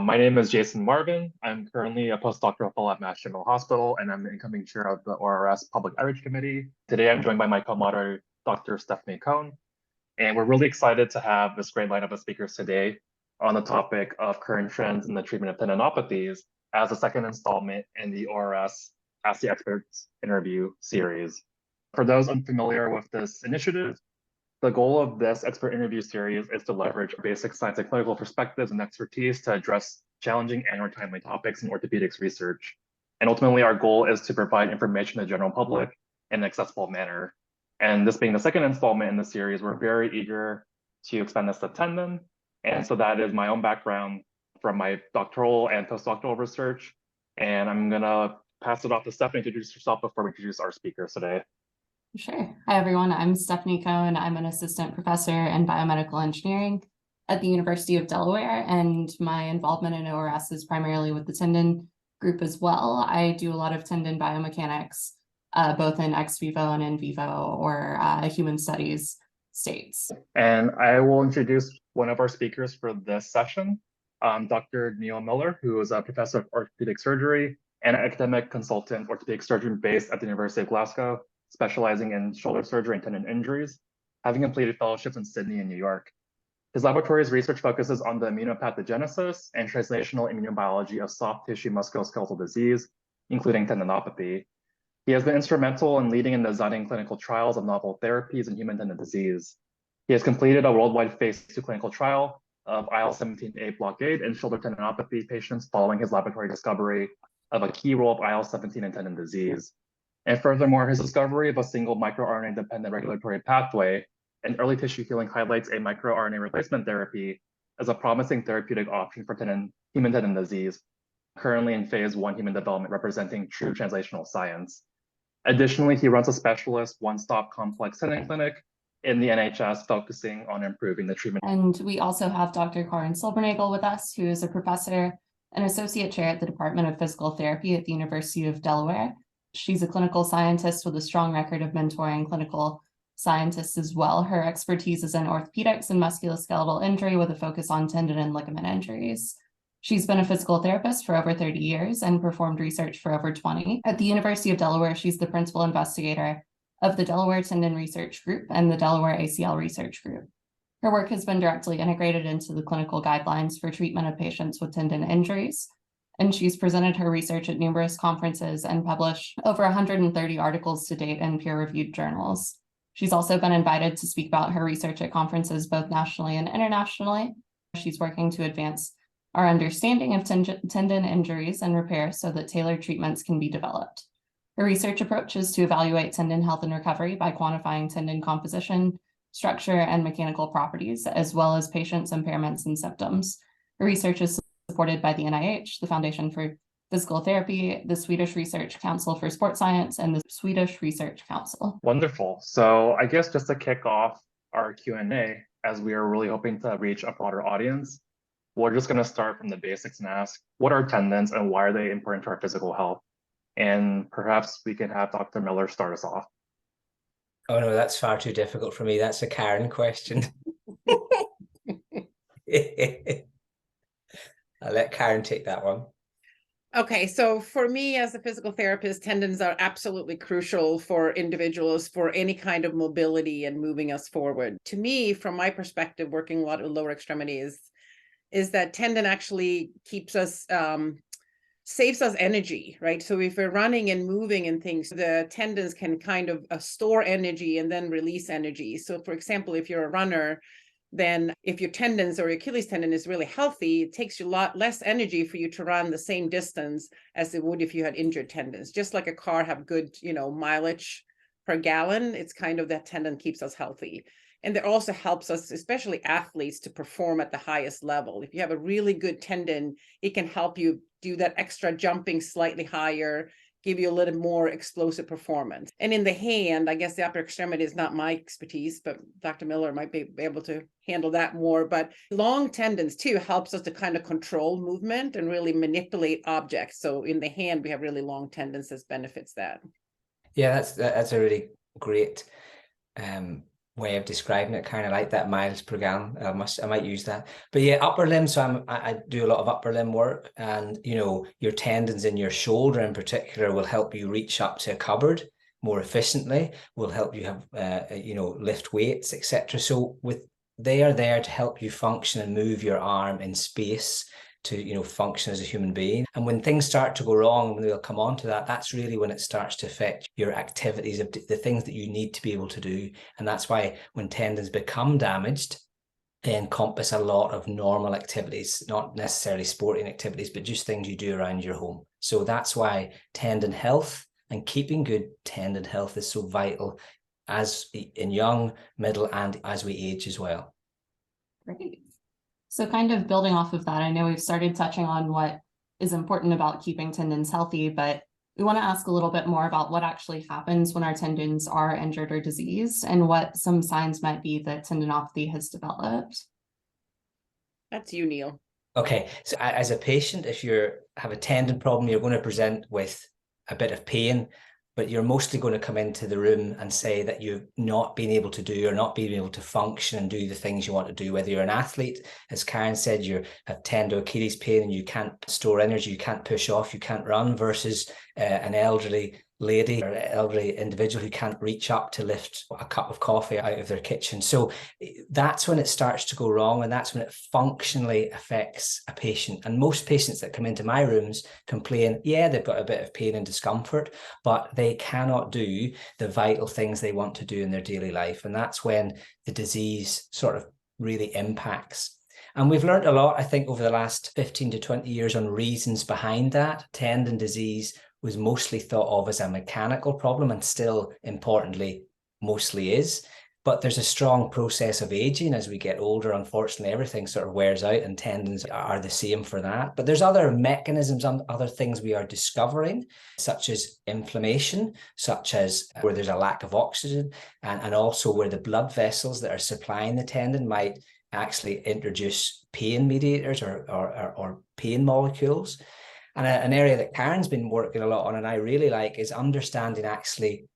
My name is Jason Marvin. I'm currently a postdoctoral fellow at Mass General Hospital, and I'm the incoming chair of the ORS Public Outreach Committee. Today, I'm joined by my co-moderator, Dr. Stephanie Cohn, and we're really excited to have this great lineup of speakers today on the topic of current trends in the treatment of tendinopathies as a second installment in the ORS Ask the Experts interview series. For those unfamiliar with this initiative, the goal of this expert interview series is to leverage basic science and clinical perspectives and expertise to address challenging and/or timely topics in orthopedics research. And ultimately, our goal is to provide information to the general public in an accessible manner. And this being the second installment in the series, we're very eager to expand this to tendon. And so that is my own background from my doctoral and postdoctoral research. And I'm gonna pass it off to Stephanie to introduce herself before we introduce our speakers today. Sure. Hi, everyone. I'm Stephanie Cohn. I'm an assistant professor in biomedical engineering at the University of Delaware, and my involvement in ORS is primarily with the tendon group as well. I do a lot of tendon biomechanics, both in ex vivo and in vivo or human studies states. And I will introduce one of our speakers for this session, Dr. Neil Miller, who is a professor of orthopedic surgery and academic consultant orthopedic surgeon based at the University of Glasgow, specializing in shoulder surgery and tendon injuries, having completed fellowships in Sydney and New York. His laboratory's research focuses on the immunopathogenesis and translational immunobiology of soft tissue musculoskeletal disease, including tendinopathy. He has been instrumental in leading and designing clinical trials of novel therapies in human tendon disease. He has completed a worldwide phase 2 clinical trial of IL-17A blockade in shoulder tendinopathy patients following his laboratory discovery of a key role of IL-17 in tendon disease. And furthermore, his discovery of a single microRNA-dependent regulatory pathway in early tissue healing highlights a microRNA replacement therapy as a promising therapeutic option for human tendon disease, currently in phase 1 human development, representing true translational science. Additionally, he runs a specialist one-stop complex tendon clinic in the NHS, focusing on improving the treatment. And we also have Dr. Karin Silbernagel with us, who is a professor and associate chair at the Department of Physical Therapy at the University of Delaware. She's a clinical scientist with a strong record of mentoring clinical scientists as well. Her expertise is in orthopedics and musculoskeletal injury with a focus on tendon and ligament injuries. She's been a physical therapist for over 30 years and performed research for over 20. At the University of Delaware, she's the principal investigator of the Delaware Tendon Research Group and the Delaware ACL Research Group. Her work has been directly integrated into the clinical guidelines for treatment of patients with tendon injuries, and she's presented her research at numerous conferences and published over 130 articles to date in peer-reviewed journals. She's also been invited to speak about her research at conferences both nationally and internationally. She's working to advance our understanding of tendon injuries and repair so that tailored treatments can be developed. Her research approach is to evaluate tendon health and recovery by quantifying tendon composition, structure, and mechanical properties, as well as patients' impairments and symptoms. Her research is supported by the NIH, the Foundation for Physical Therapy, the Swedish Research Council for Sports Science, and the Swedish Research Council. Wonderful. So I guess just to kick off our Q&A, as we are really hoping to reach a broader audience, we're just going to start from the basics and ask, what are tendons and why are they important to our physical health? And perhaps we can have Dr. Miller start us off. Oh no, that's far too difficult for me. That's a Karen question. I'll let Karen take that one. Okay, so for me as a physical therapist, tendons are absolutely crucial for individuals for any kind of mobility and moving us forward. To me, from my perspective, working a lot with lower extremities, is that tendon actually keeps us, saves us energy, right? So if we're running and moving and things, the tendons can kind of store energy and then release energy. So for example, if you're a runner, then if your tendons or your Achilles tendon is really healthy, it takes you a lot less energy for you to run the same distance as it would if you had injured tendons. Just like a car have good, mileage per gallon, it's kind of that tendon keeps us healthy. And that also helps us, especially athletes, to perform at the highest level. If you have a really good tendon, it can help you do that extra jumping slightly higher, give you a little more explosive performance. And in the hand, I guess the upper extremity is not my expertise, but Dr. Miller might be able to handle that more. But long tendons too helps us to kind of control movement and really manipulate objects. So in the hand, we have really long tendons that benefits that. Yeah, that's a really great way of describing it, kind of like that, miles per gallon. I might use that. But yeah, upper limb. So I do a lot of upper limb work, and your tendons in your shoulder in particular will help you reach up to a cupboard more efficiently, will help you have lift weights, etc. So they are there to help you function and move your arm in space to function as a human being. And when things start to go wrong, when we'll come on to that, that's really when it starts to affect your activities, of the things that you need to be able to do. And that's why when tendons become damaged, they encompass a lot of normal activities, not necessarily sporting activities, but just things you do around your home. So that's why tendon health and keeping good tendon health is so vital, as in young, middle, and as we age as well. Great. So kind of building off of that, I know we've started touching on what is important about keeping tendons healthy, but we want to ask a little bit more about what actually happens when our tendons are injured or diseased, and what some signs might be that tendinopathy has developed. That's you, Neil. Okay, so as a patient, if you have a tendon problem, you're going to present with a bit of pain, but you're mostly going to come into the room and say that you've not been able to do or not being able to function and do the things you want to do. Whether you're an athlete, as Karen said, you have tendo Achilles pain and you can't store energy, you can't push off, you can't run, versus an elderly lady or elderly individual who can't reach up to lift a cup of coffee out of their kitchen. So that's when it starts to go wrong, and that's when it functionally affects a patient. And most patients that come into my rooms complain, yeah, they've got a bit of pain and discomfort, but they cannot do the vital things they want to do in their daily life. And that's when the disease sort of really impacts. And we've learned a lot, I think, over the last 15 to 20 years on reasons behind that. Tendon disease was mostly thought of as a mechanical problem, and still, importantly, mostly is. But there's a strong process of aging as we get older. Unfortunately, everything sort of wears out, and tendons are the same for that. But there's other mechanisms and other things we are discovering, such as inflammation, such as where there's a lack of oxygen, and also where the blood vessels that are supplying the tendon might actually introduce pain mediators or pain molecules. And an area that Karen's been working a lot on, and I really like, is understanding actually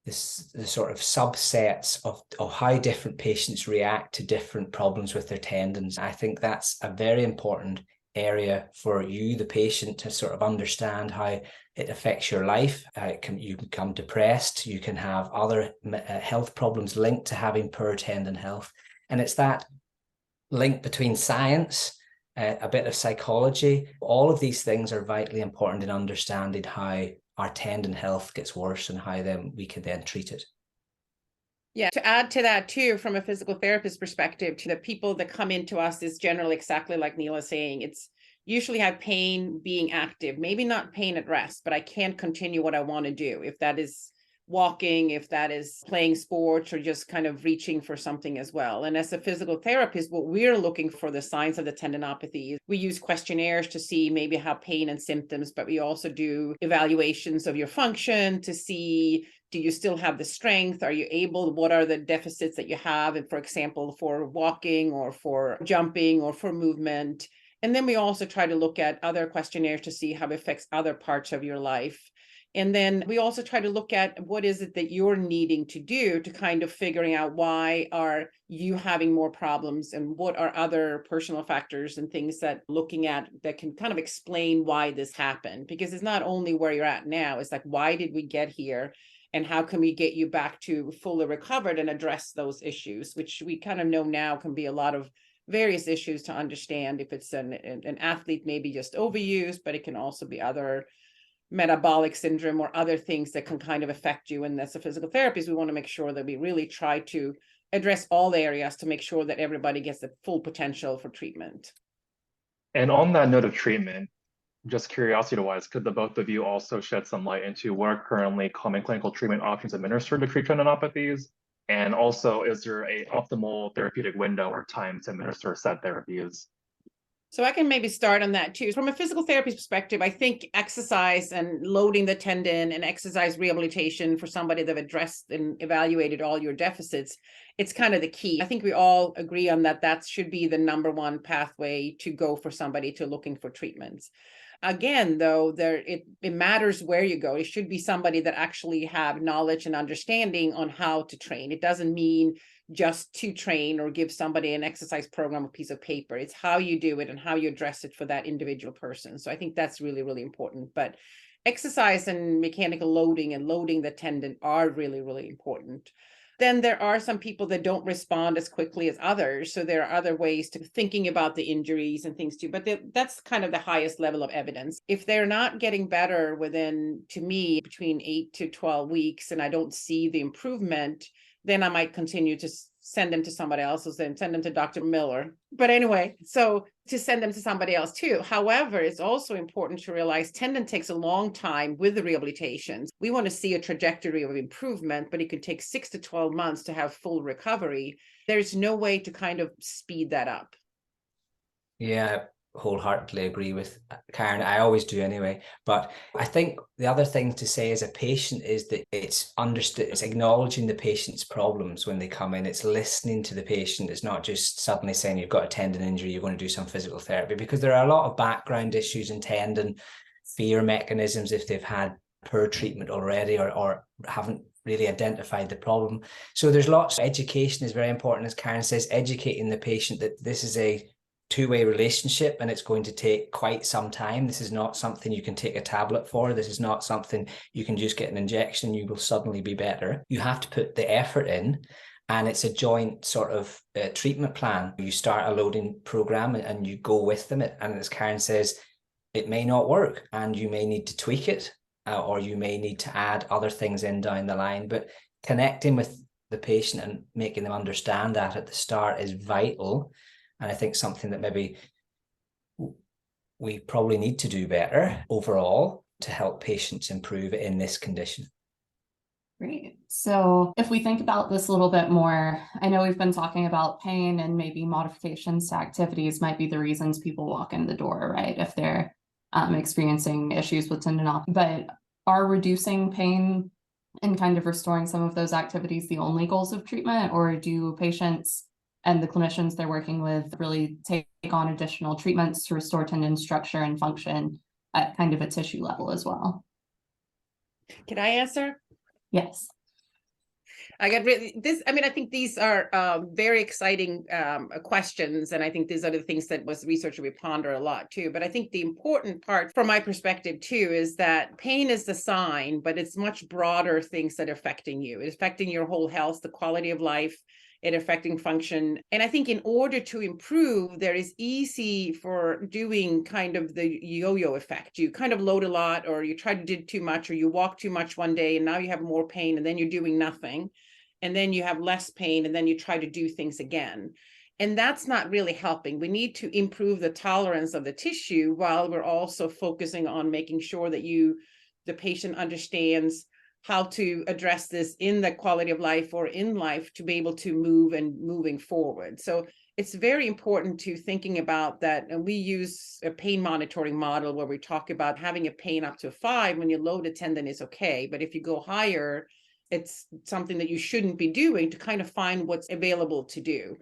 the sort of subsets of how different patients react to different problems with their tendons. I think that's a very important area for you, the patient, to sort of understand how it affects your life. You can become depressed, you can have other health problems linked to having poor tendon health. And it's that link between science, a bit of psychology. All of these things are vitally important in understanding how our tendon health gets worse and how then we can then treat it. Yeah, to add to that too, from a physical therapist perspective, to the people that come into us is generally exactly like Neil is saying. It's usually have pain being active, maybe not pain at rest, but I can't continue what I want to do. If that is walking, if that is playing sports, or just kind of reaching for something as well. And as a physical therapist, what we're looking for the signs of the tendinopathy, we use questionnaires to see maybe how pain and symptoms, but we also do evaluations of your function to see, do you still have the strength? Are you able? What are the deficits that you have? And for example, for walking or for jumping or for movement. And then we also try to look at other questionnaires to see how it affects other parts of your life. And then we also try to look at what is it that you're needing to do to kind of figuring out why are you having more problems, and what are other personal factors and things that looking at that can kind of explain why this happened. Because it's not only where you're at now, it's like, why did we get here? And how can we get you back to fully recovered and address those issues, which we kind of know now can be a lot of various issues to understand. If it's an athlete, maybe just overuse, but it can also be other metabolic syndrome or other things that can kind of affect you. And as a physical therapist, we want to make sure that we really try to address all areas to make sure that everybody gets the full potential for treatment. And on that note of treatment, just curiosity-wise, could the both of you also shed some light into what are currently common clinical treatment options administered to treat tendinopathies? And also, is there an optimal therapeutic window or time to administer said therapies? So I can maybe start on that too. From a physical therapy perspective, I think exercise and loading the tendon and exercise rehabilitation for somebody that have addressed and evaluated all your deficits, it's kind of the key. I think we all agree on that. That should be the number one pathway to go for somebody to looking for treatments. Again, though, it matters where you go. It should be somebody that actually have knowledge and understanding on how to train. It doesn't mean just to train or give somebody an exercise program or piece of paper. It's how you do it and how you address it for that individual person. So I think that's really, really important. But exercise and mechanical loading and loading the tendon are really, really important. Then there are some people that don't respond as quickly as others. So there are other ways to thinking about the injuries and things too, but that's kind of the highest level of evidence. If they're not getting better within, to me, between 8 to 12 weeks, and I don't see the improvement, then I might continue to send them to somebody else, then send them to Dr. Miller. But anyway, so to send them to somebody else too. However, it's also important to realize tendon takes a long time with the rehabilitations. We want to see a trajectory of improvement, but it could take 6 to 12 months to have full recovery. There's no way to kind of speed that up. Yeah, wholeheartedly agree with Karen. I always do anyway. But I think the other thing to say as a patient is that it's understood, it's acknowledging the patient's problems when they come in. It's listening to the patient. It's not just suddenly saying you've got a tendon injury, you're going to do some physical therapy, because there are a lot of background issues in tendon, fear mechanisms if they've had poor treatment already or haven't really identified the problem. So there's lots of education is very important, as Karen says, educating the patient that this is a two-way relationship and it's going to take quite some time. This is not something you can take a tablet for. This is not something you can just get an injection, you will suddenly be better. You have to put the effort in, and it's a joint sort of treatment plan. You start a loading program and you go with them. And as Karen says, it may not work and you may need to tweak it or you may need to add other things in down the line. But connecting with the patient and making them understand that at the start is vital. And I think something that maybe we probably need to do better overall to help patients improve in this condition. Great. So if we think about this a little bit more, I know we've been talking about pain and maybe modifications to activities might be the reasons people walk in the door, right? If they're experiencing issues with tendinopathy, but are reducing pain and kind of restoring some of those activities the only goals of treatment, or do patients and the clinicians they're working with really take on additional treatments to restore tendon structure and function at kind of a tissue level as well? Can I answer? Yes. I think these are very exciting questions. And I think these are the things that was research we ponder a lot too. But I think the important part from my perspective too is that pain is the sign, but it's much broader things that are affecting you. It's affecting your whole health, the quality of life, it affecting function. And I think in order to improve, there is easy for doing kind of the yo-yo effect. You kind of load a lot, or you try to do too much, or you walk too much one day and now you have more pain and then you're doing nothing. And then you have less pain and then you try to do things again. And that's not really helping. We need to improve the tolerance of the tissue while we're also focusing on making sure that the patient understands how to address this in the quality of life or in life to be able to move and moving forward. So it's very important to thinking about that. And we use a pain monitoring model where we talk about having a pain up to 5 when you load a tendon is okay. But if you go higher, it's something that you shouldn't be doing to kind of find what's available to do.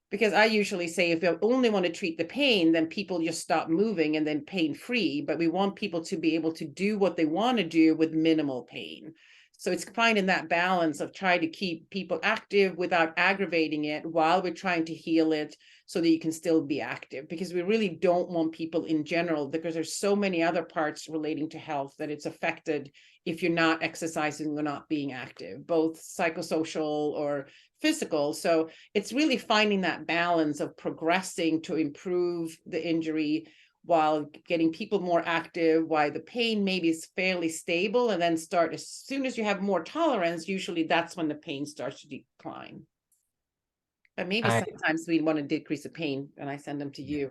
Because I usually say if you only want to treat the pain, then people just stop moving and then pain free. But we want people to be able to do what they want to do with minimal pain. So it's finding that balance of trying to keep people active without aggravating it while we're trying to heal it so that you can still be active. Because we really don't want people in general, because there's so many other parts relating to health that it's affected if you're not exercising or not being active, both psychosocial or physical. So it's really finding that balance of progressing to improve the injury while getting people more active, while the pain maybe is fairly stable, and then start as soon as you have more tolerance, usually that's when the pain starts to decline. But maybe sometimes we want to decrease the pain and I send them to you.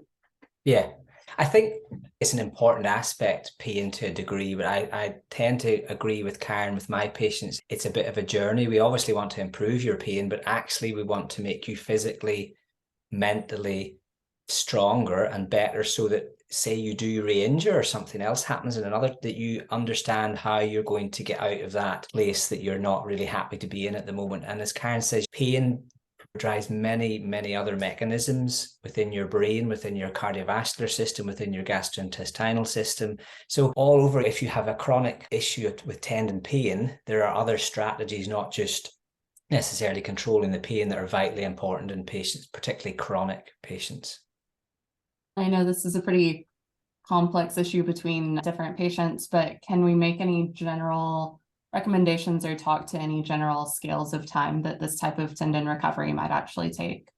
Yeah, I think it's an important aspect, pain to a degree, but I tend to agree with Karen. With my patients, it's a bit of a journey. We obviously want to improve your pain, but actually we want to make you physically, mentally stronger and better, so that say you do re-injure or something else happens in another, that you understand how you're going to get out of that place that you're not really happy to be in at the moment. And as Karen says, pain drives many other mechanisms within your brain, within your cardiovascular system, within your gastrointestinal system. So all over, if you have a chronic issue with tendon pain, there are other strategies, not just necessarily controlling the pain that are vitally important in patients, particularly chronic patients. I know this is a pretty complex issue between different patients, but can we make any general recommendations or talk to any general scales of time that this type of tendon recovery might actually take?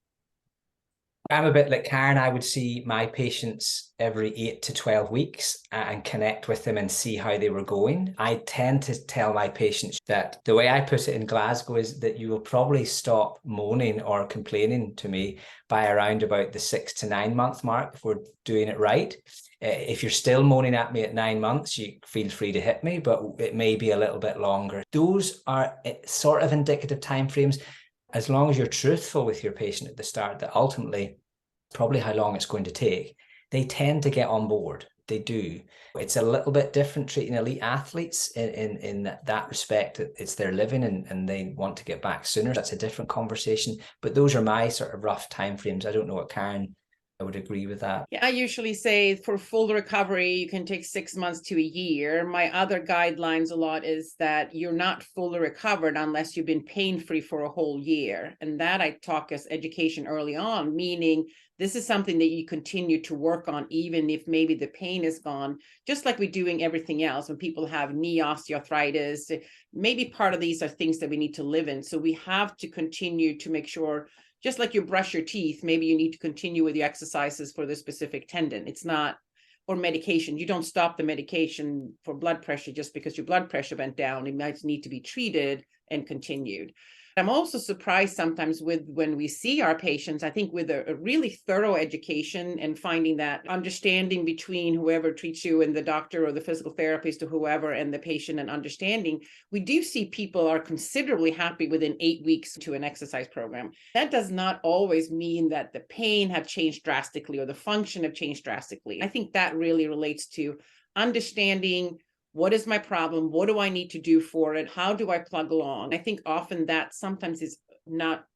I'm a bit like Karen. I would see my patients every 8 to 12 weeks and connect with them and see how they were going. I tend to tell my patients that the way I put it in Glasgow is that you will probably stop moaning or complaining to me by around about the 6 to 9 month mark if we're doing it right. If you're still moaning at me at 9 months, you feel free to hit me, but it may be a little bit longer. Those are sort of indicative timeframes. As long as you're truthful with your patient at the start, that ultimately probably how long it's going to take, they tend to get on board. They do. It's a little bit different treating elite athletes in that respect. It's their living and they want to get back sooner. That's a different conversation. But those are my sort of rough timeframes. I don't know what Karen, I would agree with that. Yeah, I usually say for full recovery, you can take 6 months to a year. My other guidelines a lot is that you're not fully recovered unless you've been pain-free for a whole year. And that I talk as education early on, meaning this is something that you continue to work on, even if maybe the pain is gone, just like we're doing everything else. When people have knee osteoarthritis, maybe part of these are things that we need to live in. So we have to continue to make sure, just like you brush your teeth, maybe you need to continue with your exercises for the specific tendon. It's not, or medication. You don't stop the medication for blood pressure just because your blood pressure went down. It might need to be treated and continued. I'm also surprised sometimes with when we see our patients, I think with a really thorough education and finding that understanding between whoever treats you and the doctor or the physical therapist or whoever and the patient and understanding, we do see people are considerably happy within 8 weeks to an exercise program. That does not always mean that the pain have changed drastically or the function have changed drastically. I think that really relates to understanding what is my problem? What do I need to do for it? How do I plug along? I think often that sometimes is not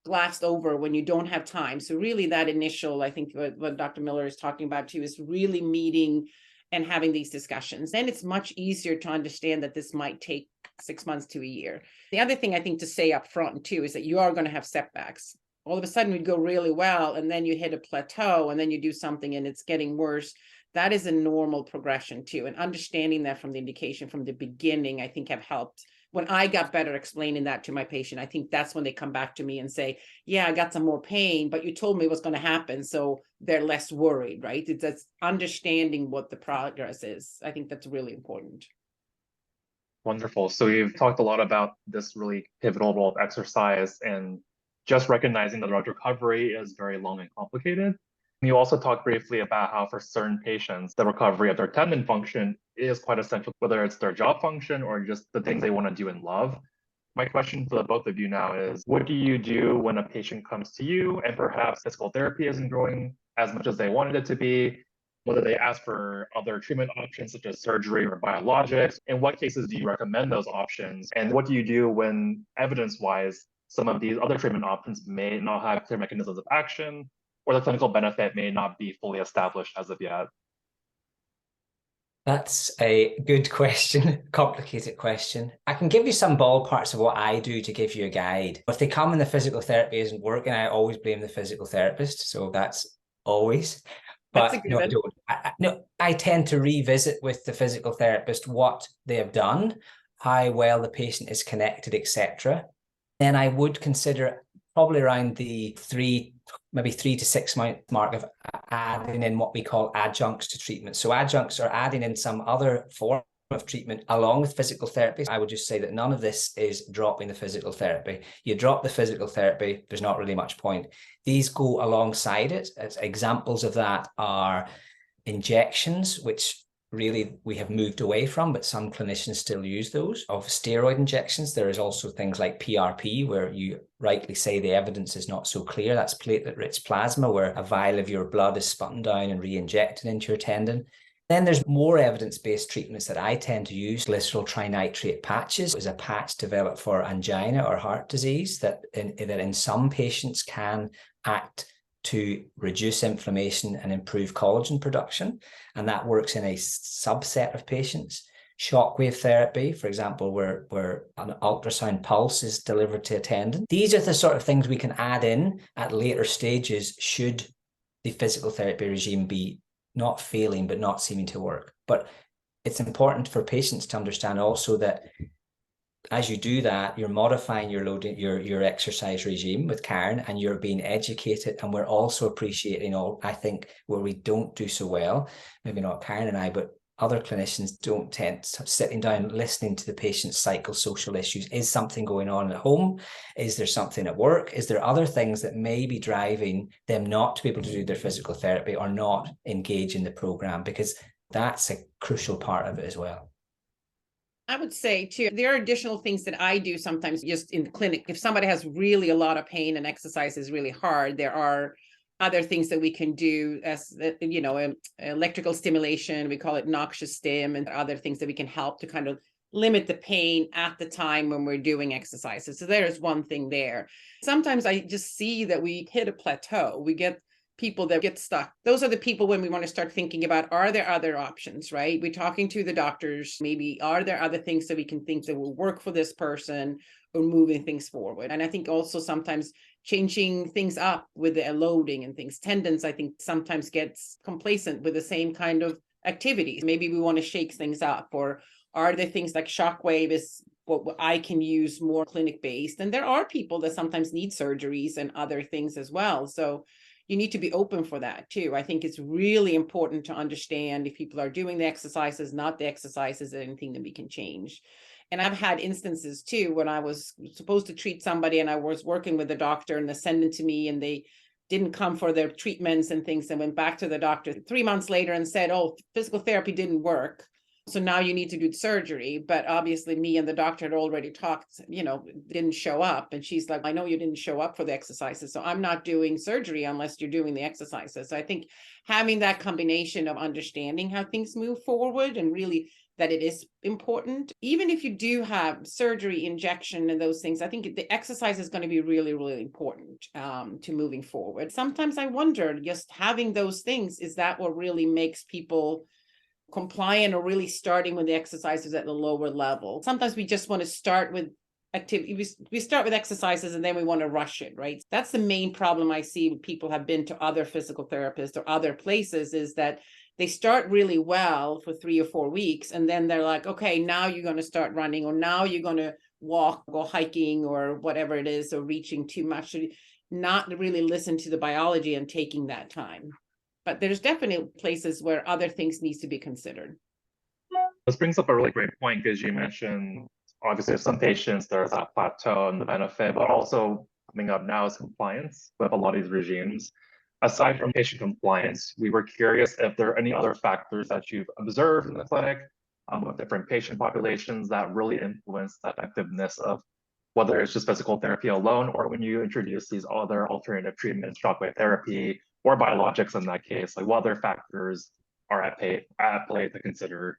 glassed over when you don't have time. So really that initial, I think what Dr. Miller is talking about too, is really meeting and having these discussions. Then it's much easier to understand that this might take 6 months to a year. The other thing I think to say up front too is that you are going to have setbacks. All of a sudden we'd go really well and then you hit a plateau and then you do something and it's getting worse. That is a normal progression too. And understanding that from the indication from the beginning, I think have helped. When I got better explaining that to my patient, I think that's when they come back to me and say, yeah, I got some more pain, but you told me what's going to happen. So they're less worried, right? It's that's understanding what the progress is. I think that's really important. Wonderful. So you've talked a lot about this really pivotal role of exercise and just recognizing that drug recovery is very long and complicated. You also talked briefly about how for certain patients, the recovery of their tendon function is quite essential, whether it's their job function or just the things they want to do in love. My question to the both of you now is, what do you do when a patient comes to you and perhaps physical therapy isn't growing as much as they wanted it to be? Whether they ask for other treatment options such as surgery or biologics? In what cases do you recommend those options? And what do you do when evidence-wise, some of these other treatment options may not have clear mechanisms of action, or the clinical benefit may not be fully established as of yet? That's a good question, complicated question. I can give you some ballparks of what I do to give you a guide. If they come and the physical therapy isn't working, I always blame the physical therapist. So that's always. But no, I don't. I tend to revisit with the physical therapist what they have done, how well the patient is connected, etc. Then I would consider probably around the maybe 3 to 6 month mark of adding in what we call adjuncts to treatment. So adjuncts are adding in some other form of treatment along with physical therapy. I would just say that none of this is dropping the physical therapy. You drop the physical therapy, there's not really much point. These go alongside it. As examples of that are injections, which really we have moved away from, but some clinicians still use those. Of steroid injections, there is also things like PRP, where you rightly say the evidence is not so clear. That's platelet-rich plasma, where a vial of your blood is spun down and re-injected into your tendon. Then there's more evidence-based treatments that I tend to use. Glycerol trinitrate patches is a patch developed for angina or heart disease that in some patients can act to reduce inflammation and improve collagen production. And that works in a subset of patients. shockwave therapy, for example, where an ultrasound pulse is delivered to a tendon. These are the sort of things we can add in at later stages should the physical therapy regime be not failing, but not seeming to work. But it's important for patients to understand also that as you do that, you're modifying your loading, your exercise regime with Karen, and you're being educated. And we're also appreciating I think where we don't do so well, maybe not Karen and I, but other clinicians don't tend to sitting down, listening to the patient's psychosocial issues. Is something going on at home? Is there something at work? Is there other things that may be driving them not to be able to do their physical therapy or not engage in the program? Because that's a crucial part of it as well. I would say too, there are additional things that I do sometimes just in the clinic. If somebody has really a lot of pain and exercise is really hard, there are other things that we can do as, electrical stimulation, we call it noxious stim, and other things that we can help to kind of limit the pain at the time when we're doing exercises. So there's one thing there. Sometimes I just see that we hit a plateau. We get people that get stuck. Those are the people when we want to start thinking about, are there other options, right? We're talking to the doctors, maybe are there other things that we can think that will work for this person or moving things forward? And I think also sometimes changing things up with the loading and things. Tendons, I think sometimes gets complacent with the same kind of activities. Maybe we want to shake things up, or are there things like shockwave is what I can use more clinic-based? And there are people that sometimes need surgeries and other things as well. So you need to be open for that too. I think it's really important to understand if people are doing the exercises, not the exercises, anything that we can change. And I've had instances too, when I was supposed to treat somebody and I was working with the doctor and they sent it to me and they didn't come for their treatments and things and went back to the doctor 3 months later and said, oh, physical therapy didn't work. So now you need to do surgery. But obviously me and the doctor had already talked, didn't show up. And she's like, I know you didn't show up for the exercises, so I'm not doing surgery unless you're doing the exercises. So I think having that combination of understanding how things move forward and really that it is important, even if you do have surgery, injection and those things, I think the exercise is going to be really, really important to moving forward. Sometimes I wonder, just having those things, is that what really makes people compliant or really starting with the exercises at the lower level? Sometimes we just want to start with activity. We start with exercises and then we want to rush it, right? That's the main problem I see when people have been to other physical therapists or other places, is that they start really well for 3 or 4 weeks. And then they're like, okay, now you're going to start running, or now you're going to walk, go hiking or whatever it is, or reaching too much. Not really listen to the biology and taking that time. But there's definitely places where other things needs to be considered. This brings up a really great point, because you mentioned, obviously, some patients, there's that plateau and the benefit, but also coming up now is compliance with a lot of these regimes. Aside from patient compliance, we were curious if there are any other factors that you've observed in the clinic with different patient populations that really influence the effectiveness of whether it's just physical therapy alone, or when you introduce these other alternative treatments, shockwave therapy, or biologics in that case, like what other factors are at play to consider?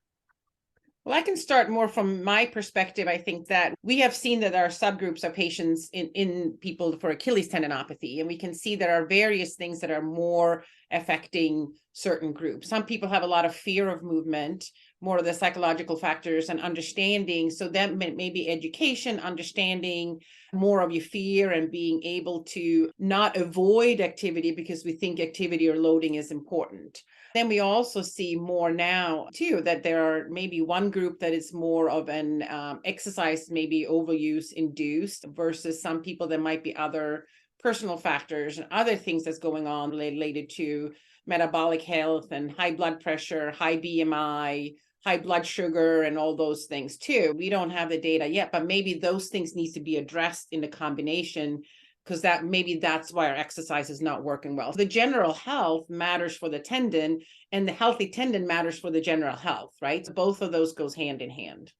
Well, I can start more from my perspective. I think that we have seen that there are subgroups of patients in people for Achilles tendinopathy, and we can see there are various things that are more affecting certain groups. Some people have a lot of fear of movement, more of the psychological factors and understanding. So that maybe education, understanding more of your fear and being able to not avoid activity because we think activity or loading is important. Then we also see more now too, that there are maybe one group that is more of an exercise, maybe overuse induced, versus some people that might be other personal factors and other things that's going on related to metabolic health and high blood pressure, high BMI, high blood sugar, and all those things too. We don't have the data yet, but maybe those things need to be addressed in the combination, because that's why our exercise is not working well. The general health matters for the tendon, and the healthy tendon matters for the general health, right? So both of those goes hand in hand.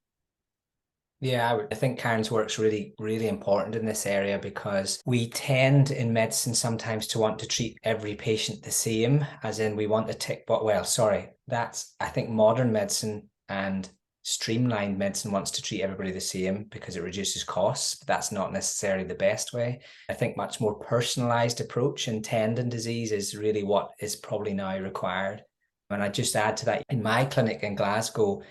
Yeah, I think Karen's work's really, really important in this area, because we tend in medicine sometimes to want to treat every patient the same, as in we want to tick, that's, I think modern medicine and streamlined medicine wants to treat everybody the same because it reduces costs, but that's not necessarily the best way. I think much more personalized approach in tendon disease is really what is probably now required. And I just add to that, in my clinic in Glasgow,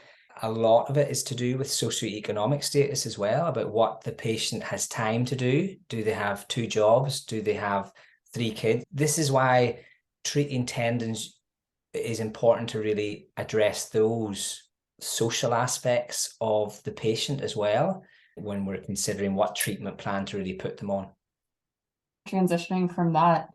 a lot of it is to do with socioeconomic status as well, about what the patient has time to do. Do they have 2 jobs? Do they have 3 kids? This is why treating tendons is important, to really address those social aspects of the patient as well when we're considering what treatment plan to really put them on. Transitioning from that,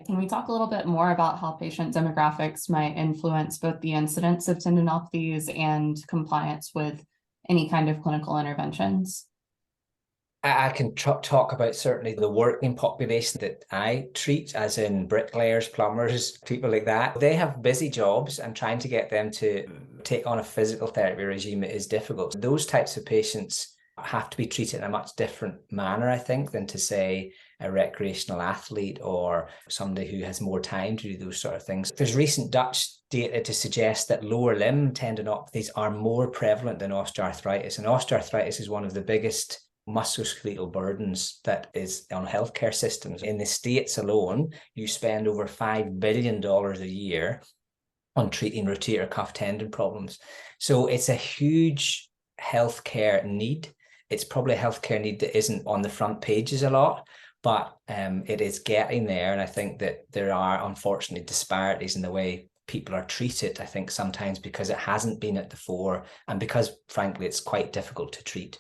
can we talk a little bit more about how patient demographics might influence both the incidence of tendinopathies and compliance with any kind of clinical interventions? I can talk about certainly the working population that I treat, as in bricklayers, plumbers, people like that. They have busy jobs, and trying to get them to take on a physical therapy regime is difficult. Those types of patients have to be treated in a much different manner, I think, than to say a recreational athlete or somebody who has more time to do those sort of things. There's recent Dutch data to suggest that lower limb tendinopathies are more prevalent than osteoarthritis, and osteoarthritis is one of the biggest musculoskeletal burdens that is on healthcare systems. In the States alone, you spend over $5 billion a year on treating rotator cuff tendon problems. So it's a huge healthcare need. It's probably a healthcare need that isn't on the front pages a lot, but it is getting there. And I think that there are, unfortunately, disparities in the way people are treated, I think sometimes because it hasn't been at the fore, and because, frankly, it's quite difficult to treat.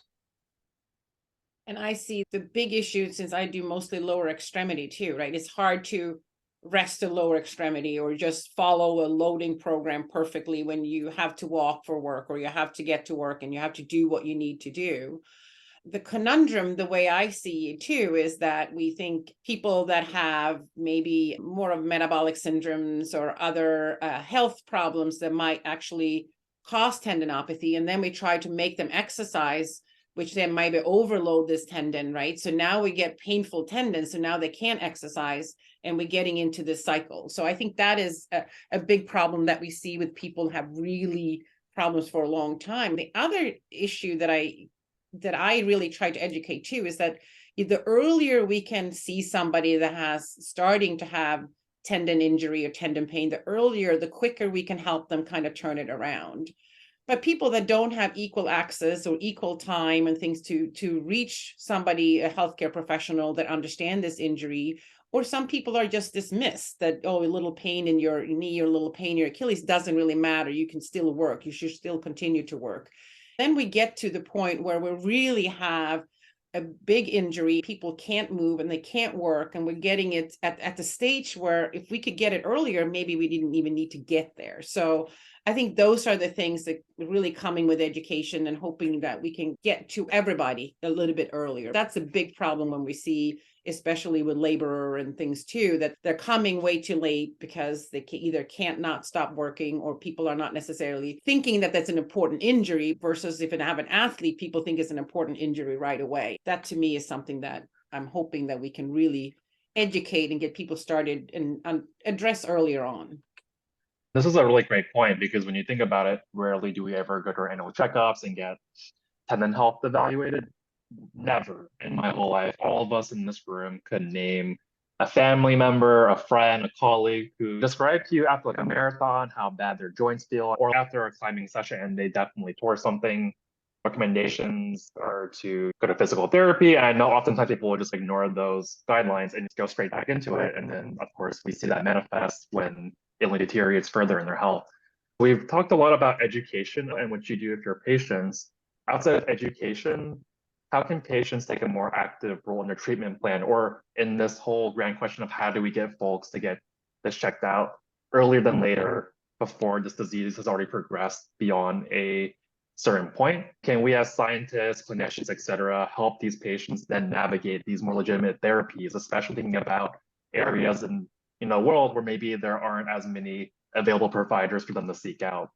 And I see the big issue, since I do mostly lower extremity too, right? It's hard to rest a lower extremity or just follow a loading program perfectly when you have to walk for work or you have to get to work and you have to do what you need to do. The conundrum, the way I see it too, is that we think people that have maybe more of metabolic syndromes or other health problems that might actually cause tendinopathy, and then we try to make them exercise, which then maybe overload this tendon, right? So now we get painful tendons, so now they can't exercise, and we're getting into this cycle. So I think that is a big problem that we see with people who have really problems for a long time. The other issue that I really try to educate too is that the earlier we can see somebody that has starting to have tendon injury or tendon pain, the earlier, the quicker we can help them kind of turn it around. But people that don't have equal access or equal time and things to reach somebody, a healthcare professional that understand this injury, or some people are just dismissed that, oh, a little pain in your knee or a little pain in your Achilles doesn't really matter. You can still work. You should still continue to work. Then we get to the point where we really have a big injury, people can't move and they can't work, and we're getting it at the stage where if we could get it earlier, maybe we didn't even need to get there. So I think those are the things that really coming with education and hoping that we can get to everybody a little bit earlier. That's a big problem when we see, especially with laborer and things too, that they're coming way too late because they either can't not stop working, or people are not necessarily thinking that that's an important injury, versus if I have an athlete, people think it's an important injury right away. That to me is something that I'm hoping that we can really educate and get people started and address earlier on. This is a really great point, because when you think about it, rarely do we ever go to our annual checkups and get tendon health evaluated. Never in my whole life. All of us in this room could name a family member, a friend, a colleague who described to you after like a marathon how bad their joints feel, or after a climbing session and they definitely tore something. Recommendations are to go to physical therapy. And I know oftentimes people will just ignore those guidelines and just go straight back into it. And then, of course, we see that manifest when it only deteriorates further in their health. We've talked a lot about education and what you do with your patients. Outside of education, how can patients take a more active role in their treatment plan, or in this whole grand question of how do we get folks to get this checked out earlier than later, before this disease has already progressed beyond a certain point? Can we as scientists, clinicians, et cetera, help these patients then navigate these more legitimate therapies, especially thinking about areas in the world where maybe there aren't as many available providers for them to seek out?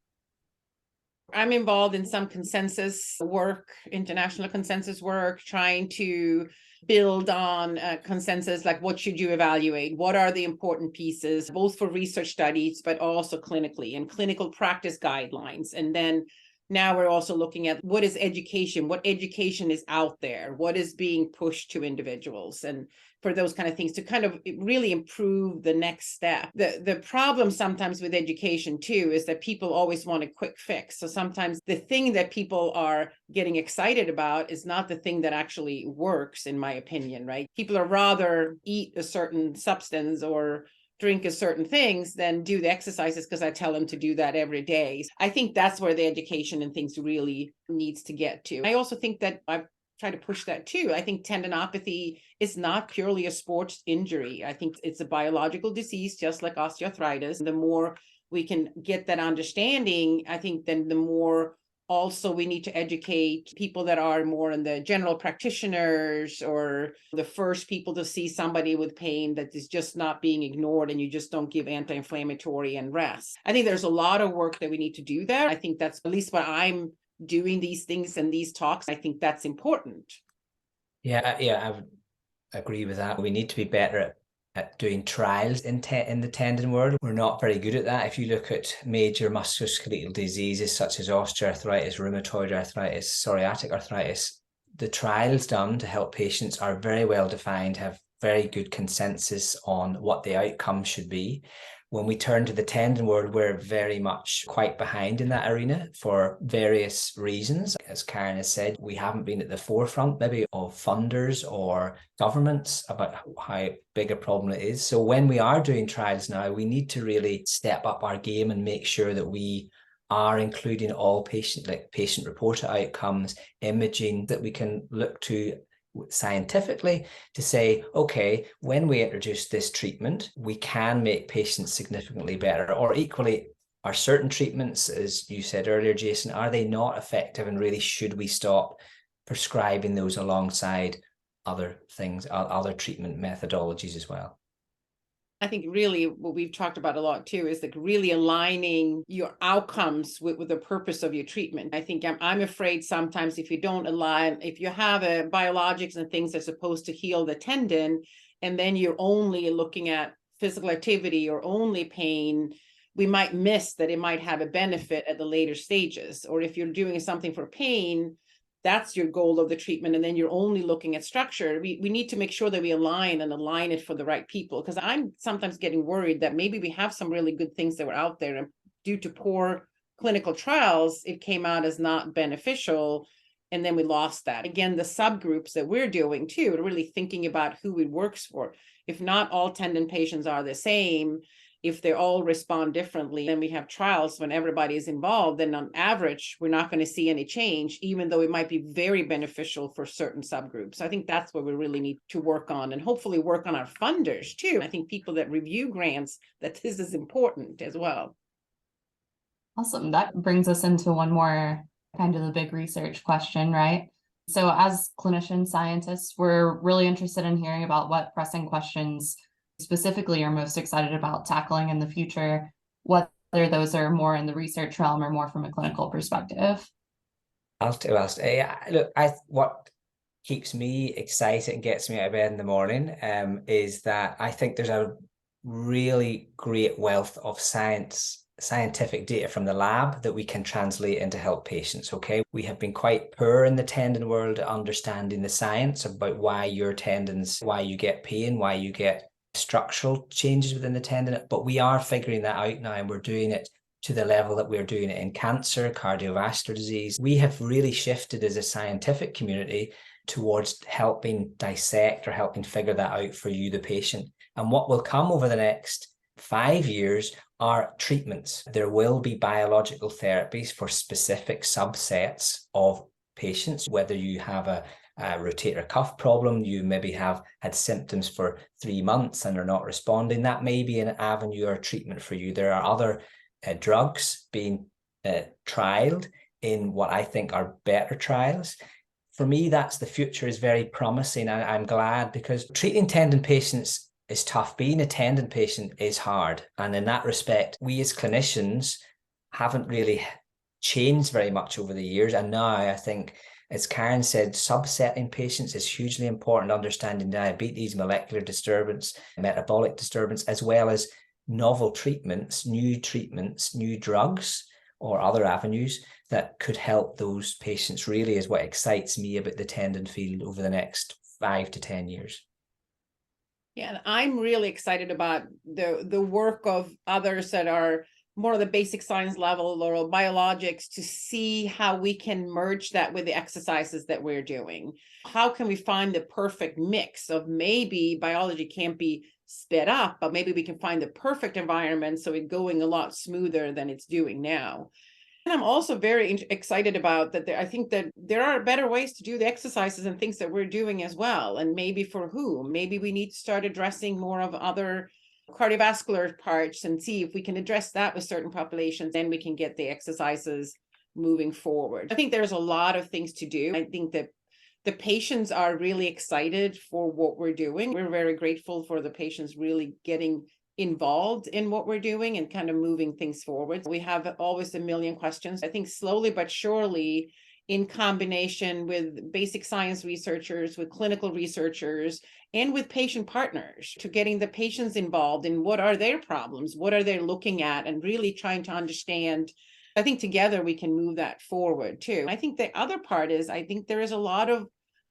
I'm involved in some consensus work, international consensus work, trying to build on consensus, like what should you evaluate? What are the important pieces, both for research studies, but also clinically, and clinical practice guidelines. And then Now we're also looking at what is education, what education is out there, what is being pushed to individuals, and for those kind of things to kind of really improve the next step. The problem sometimes with education too is that people always want a quick fix. So sometimes the thing that people are getting excited about is not the thing that actually works, in my opinion, right? People are rather eat a certain substance or drink a certain things than do the exercises because I tell them to do that every day. I think that's where the education and things really needs to get to. I also think that I've tried to push that too. I think tendinopathy is not purely a sports injury. I think it's a biological disease, just like osteoarthritis. The more we can get that understanding, I think then the more also we need to educate people that are more in the general practitioners or the first people to see somebody with pain that is just not being ignored, and you just don't give anti-inflammatory and rest. I think there's a lot of work that we need to do there. I think that's at least what I'm doing, these things and these talks. I think that's important. Yeah, I would agree with that. We need to be better at doing trials in the tendon world. We're not very good at that. If you look at major musculoskeletal diseases such as osteoarthritis, rheumatoid arthritis, psoriatic arthritis, the trials done to help patients are very well defined, have very good consensus on what the outcome should be. When we turn to the tendon world, we're very much quite behind in that arena for various reasons. As Karen has said, we haven't been at the forefront maybe of funders or governments about how big a problem it is. So when we are doing trials now, we need to really step up our game and make sure that we are including all patient-reported outcomes, imaging that we can look to scientifically to say, okay, when we introduce this treatment, we can make patients significantly better. Or equally, are certain treatments, as you said earlier, Jason, are they not effective, and really should we stop prescribing those alongside other things, other treatment methodologies as well? I think really what we've talked about a lot too is like really aligning your outcomes with the purpose of your treatment. I think I'm afraid sometimes if you don't align, if you have a biologics and things that's supposed to heal the tendon, and then you're only looking at physical activity or only pain, we might miss that it might have a benefit at the later stages. Or if you're doing something for pain, that's your goal of the treatment, and then you're only looking at structure. We need to make sure that we align it for the right people, because I'm sometimes getting worried that maybe we have some really good things that were out there, and due to poor clinical trials, it came out as not beneficial, and then we lost that. Again, the subgroups that we're doing too, really thinking about who it works for. If not all tendon patients are the same, if they all respond differently, then we have trials when everybody is involved, then on average, we're not going to see any change, even though it might be very beneficial for certain subgroups. I think that's what we really need to work on, and hopefully work on our funders too. I think people that review grants, that this is important as well. Awesome. That brings us into one more kind of the big research question, right? So as clinician scientists, we're really interested in hearing about what pressing questions specifically are most excited about tackling in the future, whether those are more in the research realm or more from a clinical perspective. Look, what keeps me excited and gets me out of bed in the morning is that I think there's a really great wealth of scientific data from the lab that we can translate into help patients. Okay, we have been quite poor in the tendon world at understanding the science about why your tendons, why you get pain, why you get structural changes within the tendon, but we are figuring that out now, and we're doing it to the level that we're doing it in cancer, cardiovascular disease. We have really shifted as a scientific community towards helping dissect or helping figure that out for you, the patient. And what will come over the next 5 years are treatments. There will be biological therapies for specific subsets of patients, whether you have a rotator cuff problem, you maybe have had symptoms for 3 months and are not responding. That may be an avenue or treatment for you. There are other drugs being trialed in what I think are better trials. For me, that's the future is very promising, and I'm glad, because treating tendon patients is tough. Being a tendon patient is hard. And in that respect, we as clinicians haven't really changed very much over the years. And now I think, as Karen said, subsetting patients is hugely important, understanding diabetes, molecular disturbance, metabolic disturbance, as well as novel treatments, new drugs or other avenues that could help those patients really is what excites me about the tendon field over the next 5 to 10 years. Yeah, and I'm really excited about the work of others that are more of the basic science level or biologics to see how we can merge that with the exercises that we're doing. How can we find the perfect mix of maybe biology can't be sped up, but maybe we can find the perfect environment so it's going a lot smoother than it's doing now. And I'm also very excited about that. I think that there are better ways to do the exercises and things that we're doing as well. And maybe for whom, maybe we need to start addressing more of other cardiovascular parts and see if we can address that with certain populations, then we can get the exercises moving forward. I think there's a lot of things to do. I think that the patients are really excited for what we're doing. We're very grateful for the patients really getting involved in what we're doing and kind of moving things forward. We have always a million questions. I think slowly but surely, in combination with basic science researchers, with clinical researchers, and with patient partners, to getting the patients involved in what are their problems, what are they looking at, and really trying to understand. I think together we can move that forward too. I think the other part is, I think there is a lot of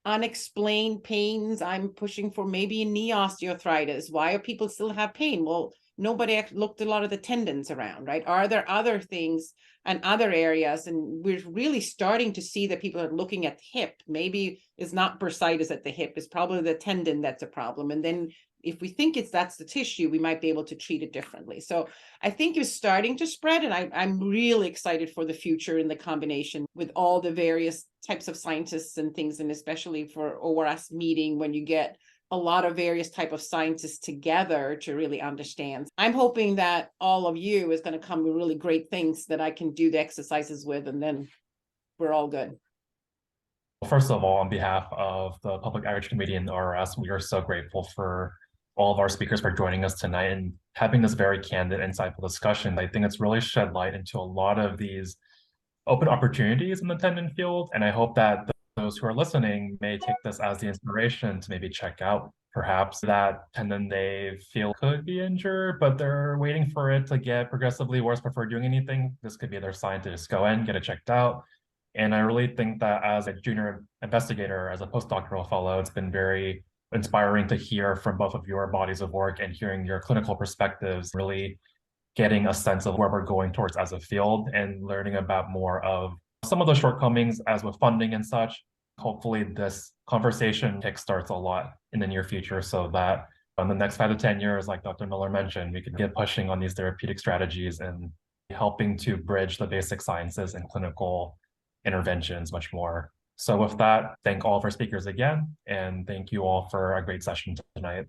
unexplained pains. I'm pushing for maybe knee osteoarthritis. Why do people still have pain? Well, nobody looked a lot of the tendons around, right? Are there other things and other areas? And we're really starting to see that people are looking at the hip. Maybe it's not bursitis at the hip, it's probably the tendon that's a problem. And then if we think that's the tissue, we might be able to treat it differently. So I think it's starting to spread, and I'm really excited for the future in the combination with all the various types of scientists and things, and especially for ORS meeting when you get a lot of various type of scientists together to really understand. I'm hoping that all of you is going to come with really great things that I can do the exercises with, and then we're all good. First of all, on behalf of the Public Outreach Committee and the ORS, we are so grateful for all of our speakers for joining us tonight and having this very candid, insightful discussion. I think it's really shed light into a lot of these open opportunities in the tendon field. And I hope that those who are listening may take this as the inspiration to maybe check out perhaps that tendon they feel could be injured, but they're waiting for it to get progressively worse before doing anything. This could be their sign to just go in, get it checked out. And I really think that as a junior investigator, as a postdoctoral fellow, it's been very inspiring to hear from both of your bodies of work and hearing your clinical perspectives, really getting a sense of where we're going towards as a field and learning about more of some of the shortcomings as with funding and such. Hopefully this conversation kickstarts a lot in the near future so that in the next 5 to 10 years, like Dr. Miller mentioned, we could get pushing on these therapeutic strategies and helping to bridge the basic sciences and clinical interventions much more. So with that, thank all of our speakers again, and thank you all for a great session tonight.